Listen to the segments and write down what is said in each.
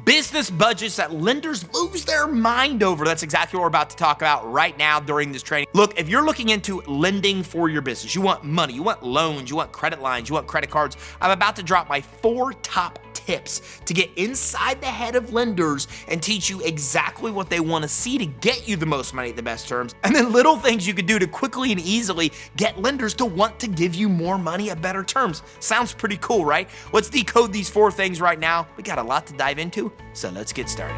business budgets that lenders lose their mind over. That's exactly what we're about to talk about right now during this training. Look, if you're looking into lending for your business, you want money, you want loans, you want credit lines, you want credit cards, I'm about to drop my 4 top tips to get inside the head of lenders and teach you exactly what they want to see to get you the most money at the best terms, and then little things you can do to quickly and easily get lenders to want to give you more money at better terms. Sounds pretty cool, right? Let's decode these 4 things right now. We got a lot to dive into, so let's get started.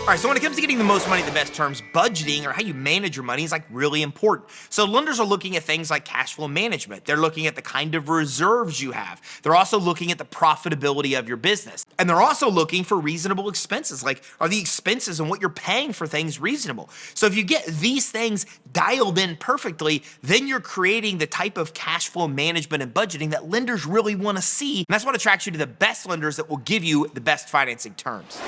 All right, so when it comes to getting the most money at the best terms, budgeting or how you manage your money is like really important. So lenders are looking at things like cash flow management. They're looking at the kind of reserves you have. They're also looking at the profitability of your business. And they're also looking for reasonable expenses. Like, are the expenses and what you're paying for things reasonable? So if you get these things dialed in perfectly, then you're creating the type of cash flow management and budgeting that lenders really want to see. And that's what attracts you to the best lenders that will give you the best financing terms.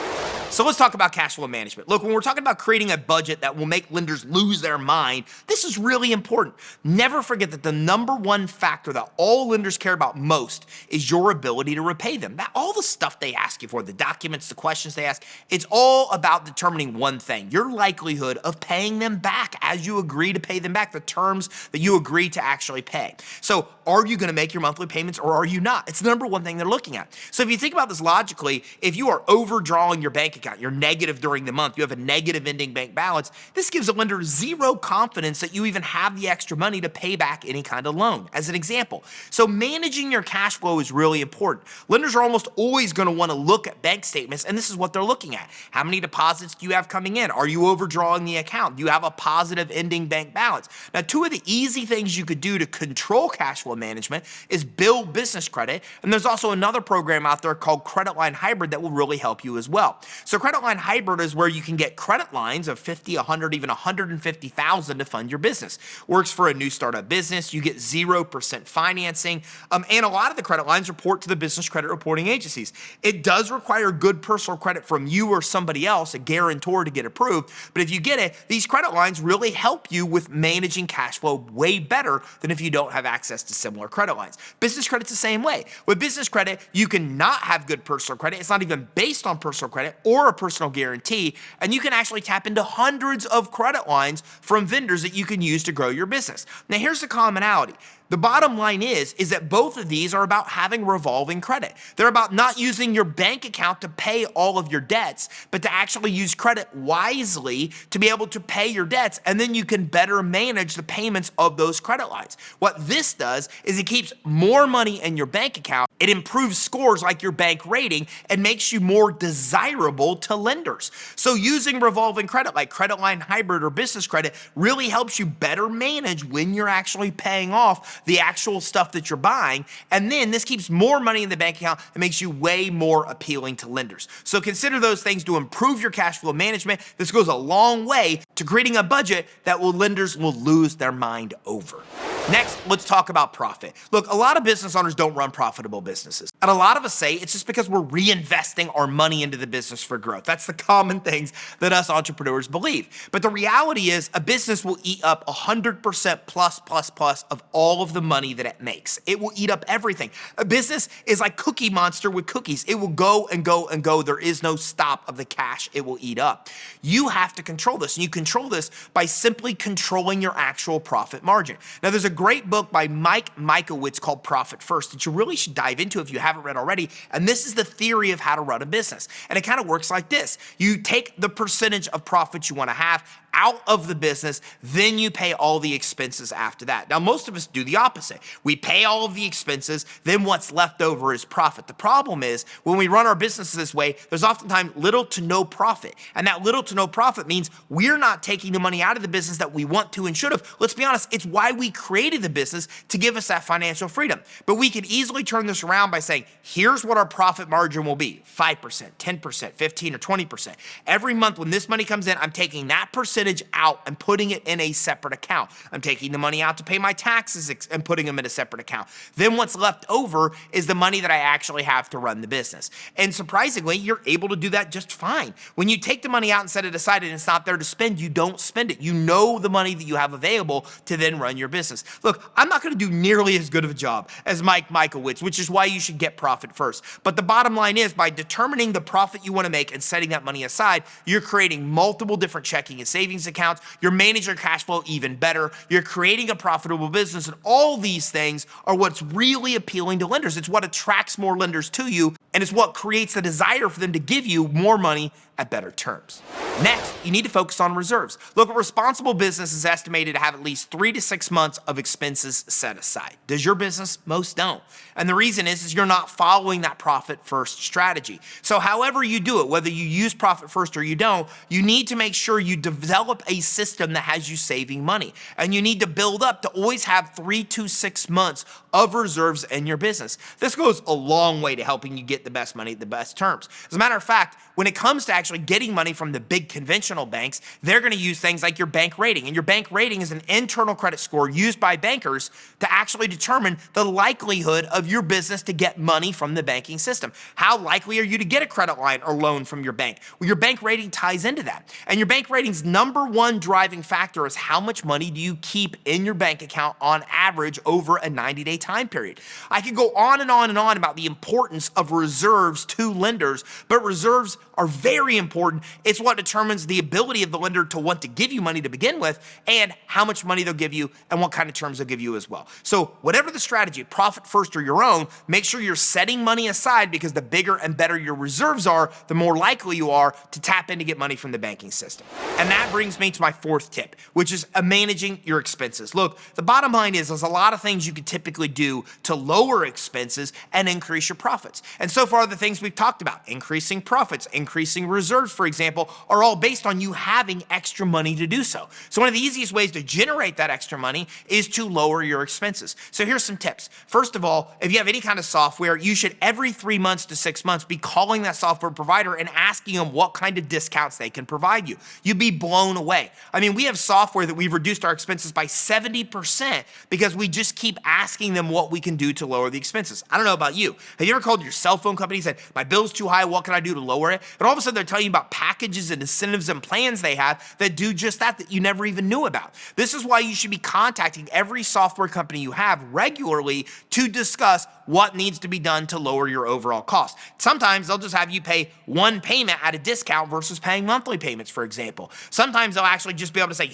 So let's talk about cash flow management. Look, when we're talking about creating a budget that will make lenders lose their mind, this is really important. Never forget that the number one factor that all lenders care about most is your ability to repay them. That all the stuff they ask you for, the documents, the questions they ask, it's all about determining one thing: your likelihood of paying them back as you agree to pay them back, the terms that you agree to actually pay. So are you going to make your monthly payments or are you not? It's the number one thing they're looking at. So if you think about this logically, if you are overdrawing your bank account, you're negative during the month, you have a negative ending bank balance, this gives a lender zero confidence that you even have the extra money to pay back any kind of loan, as an example. So managing your cash flow is really important. Lenders are almost always going to want to look at bank statements, and this is what they're looking at. How many deposits do you have coming in? Are you overdrawing the account? Do you have a positive ending bank balance? Now, 2 of the easy things you could do to control cash flow management is build business credit, and there's also another program out there called Credit Line Hybrid that will really help you as well. So Credit Line Hybrid is where you can get credit lines of 50, 100, even 150,000 to fund your business. Works for a new startup business. You get 0% financing, and a lot of the credit lines report to the business credit reporting agencies. It does require good personal credit from you or somebody else, a guarantor, to get approved, but if you get it, these credit lines really help you with managing cash flow way better than if you don't have access to similar credit lines. Business credit's the same way. With business credit, you can not have good personal credit. It's not even based on personal credit or a personal guarantee, and you can actually tap into hundreds of credit lines from vendors that you can use to grow your business. Now, here's the commonality. The bottom line is that both of these are about having revolving credit. They're about not using your bank account to pay all of your debts, but to actually use credit wisely to be able to pay your debts, and then you can better manage the payments of those credit lines. What this does is it keeps more money in your bank account. It improves scores like your bank rating and makes you more desirable to lenders. So using revolving credit like Credit Line Hybrid or business credit really helps you better manage when you're actually paying off the actual stuff that you're buying, and then this keeps more money in the bank account and makes you way more appealing to lenders. So consider those things to improve your cash flow management. This goes a long way to creating a budget that lenders will lose their mind over. Next, let's talk about profit. Look, a lot of business owners don't run profitable businesses. And a lot of us say it's just because we're reinvesting our money into the business for growth. That's the common things that us entrepreneurs believe. But the reality is a business will eat up 100% plus of all of the money that it makes. It will eat up everything. A business is like Cookie Monster with cookies. It will go and go and go. There is no stop of the cash it will eat up. You have to control this, and you control this by simply controlling your actual profit margin. Now, there's a great book by Mike Mikowitz called Profit First that you really should dive into if you haven't read already. And this is the theory of how to run a business. And it kind of works like this. You take the percentage of profit you want to have out of the business, then you pay all the expenses after that. Now, most of us do the opposite. We pay all of the expenses, then what's left over is profit. The problem is when we run our businesses this way, there's oftentimes little to no profit. And that little to no profit means we're not taking the money out of the business that we want to and should have. Let's be honest, it's why we created the business, to give us that financial freedom. But we could easily turn this around by saying, here's what our profit margin will be: 5%, 10%, 15, or 20%. Every month when this money comes in, I'm taking that percentage percentage out and putting it in a separate account. I'm taking the money out to pay my taxes and putting them in a separate account. Then what's left over is the money that I actually have to run the business. And surprisingly, you're able to do that just fine. When you take the money out and set it aside and it's not there to spend, you don't spend it. You know the money that you have available to then run your business. Look, I'm not going to do nearly as good of a job as Mike Michaelwitz, which is why you should get profit first. But the bottom line is, by determining the profit you want to make and setting that money aside, you're creating multiple different checking and savings accounts. You're managing your cash flow even better. You're creating a profitable business. And all these things are what's really appealing to lenders. It's what attracts more lenders to you. And it's what creates the desire for them to give you more money at better terms. Next, you need to focus on reserves. Look, a responsible business is estimated to have at least 3 to 6 months of expenses set aside. Does your business? Most don't. And the reason is you're not following that profit first strategy. So however you do it, whether you use profit first or you don't, you need to make sure you develop a system that has you saving money. And you need to build up to always have 3 to 6 months of reserves in your business. This goes a long way to helping you get the best money at the best terms. As a matter of fact, when it comes to actually getting money from the big conventional banks, they're going to use things like your bank rating. And your bank rating is an internal credit score used by bankers to actually determine the likelihood of your business to get money from the banking system. How likely are you to get a credit line or loan from your bank? Well, your bank rating ties into that. And your bank rating's number one driving factor is how much money do you keep in your bank account on average over a 90-day time period. I could go on and on and on about the importance of reserves to lenders, but reserves are very important. It's what determines the ability of the lender to want to give you money to begin with, and how much money they'll give you and what kind of terms they'll give you as well. So whatever the strategy, profit first or your own, make sure you're setting money aside, because the bigger and better your reserves are, the more likely you are to tap in to get money from the banking system. And that brings me to my fourth tip, which is managing your expenses. Look, the bottom line is there's a lot of things you could typically do to lower expenses and increase your profits. And so far, the things we've talked about, increasing profits, increasing reserves, for example, are all based on you having extra money to do so. So one of the easiest ways to generate that extra money is to lower your expenses. So here's some tips. First of all, if you have any kind of software, you should every 3 months to 6 months be calling that software provider and asking them what kind of discounts they can provide you. You'd be blown away. I mean, we have software that we've reduced our expenses by 70% because we just keep asking them what we can do to lower the expenses. I don't know about you. Have you ever called your cell phone company and said, my bill's too high, what can I do to lower it? And all of a sudden they're telling you about packages and incentives and plans they have that do just that you never even knew about. This is why you should be contacting every software company you have regularly to discuss what needs to be done to lower your overall cost. Sometimes they'll just have you pay one payment at a discount versus paying monthly payments, for example. Sometimes they'll actually just be able to say,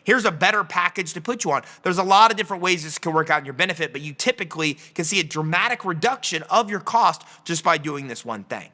here's a better package to put you on. There's a lot of different ways this can work out in your benefit, but you typically can see a dramatic reduction of your cost just by doing this one thing.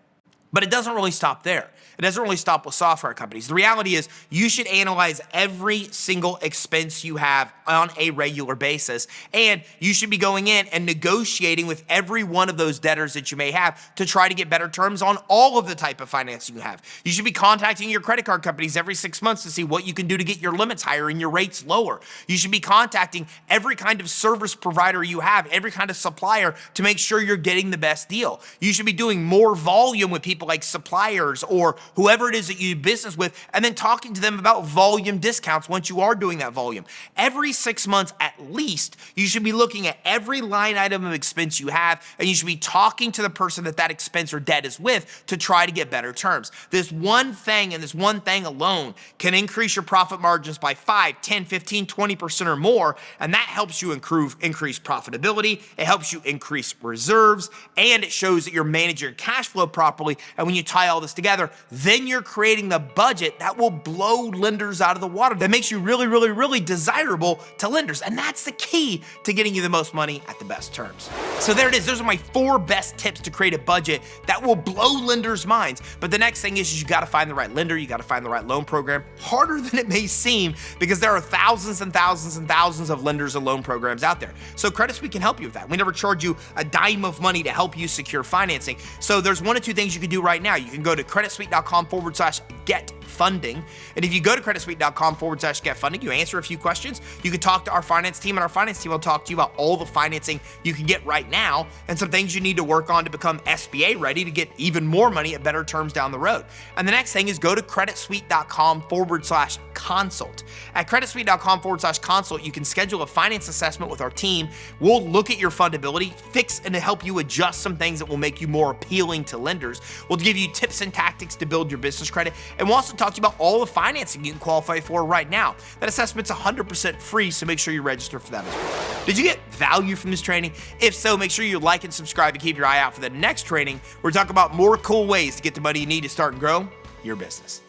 But it doesn't really stop there. It doesn't really stop with software companies. The reality is you should analyze every single expense you have on a regular basis, and you should be going in and negotiating with every one of those debtors that you may have to try to get better terms on all of the type of financing you have. You should be contacting your credit card companies every 6 months to see what you can do to get your limits higher and your rates lower. You should be contacting every kind of service provider you have, every kind of supplier, to make sure you're getting the best deal. You should be doing more volume with people like suppliers or whoever it is that you do business with, and then talking to them about volume discounts once you are doing that volume. Every 6 months at least, you should be looking at every line item of expense you have, and you should be talking to the person that expense or debt is with to try to get better terms. This one thing and this one thing alone can increase your profit margins by 5, 10, 15, 20% or more, and that helps you increase profitability, it helps you increase reserves, and it shows that you're managing your cash flow properly. And when you tie all this together, then you're creating the budget that will blow lenders out of the water, that makes you really, really, really desirable to lenders. And that's the key to getting you the most money at the best terms. So there it is. Those are my 4 best tips to create a budget that will blow lenders' minds. But the next thing is you got to find the right lender. You got to find the right loan program. Harder than it may seem, because there are thousands and thousands and thousands of lenders and loan programs out there. So Credit Suite can help you with that. We never charge you a dime of money to help you secure financing. So there's one of two things you can do right now. You can go to creditsuite.com/get funding. And if you go to creditsuite.com/get funding, you answer a few questions. You can talk to our finance team, and our finance team will talk to you about all the financing you can get right now and some things you need to work on to become SBA ready to get even more money at better terms down the road. And the next thing is go to creditsuite.com/consult. At creditsuite.com/consult, you can schedule a finance assessment with our team. We'll look at your fundability, fix and help you adjust some things that will make you more appealing to lenders. We'll give you tips and tactics to build your business credit, and we'll also talk to you about all the financing you can qualify for right now. That assessment's 100% free, so make sure you register for that as well. Did you get value from this training? If so, make sure you like and subscribe and keep your eye out for the next training where we talk about more cool ways to get the money you need to start and grow your business.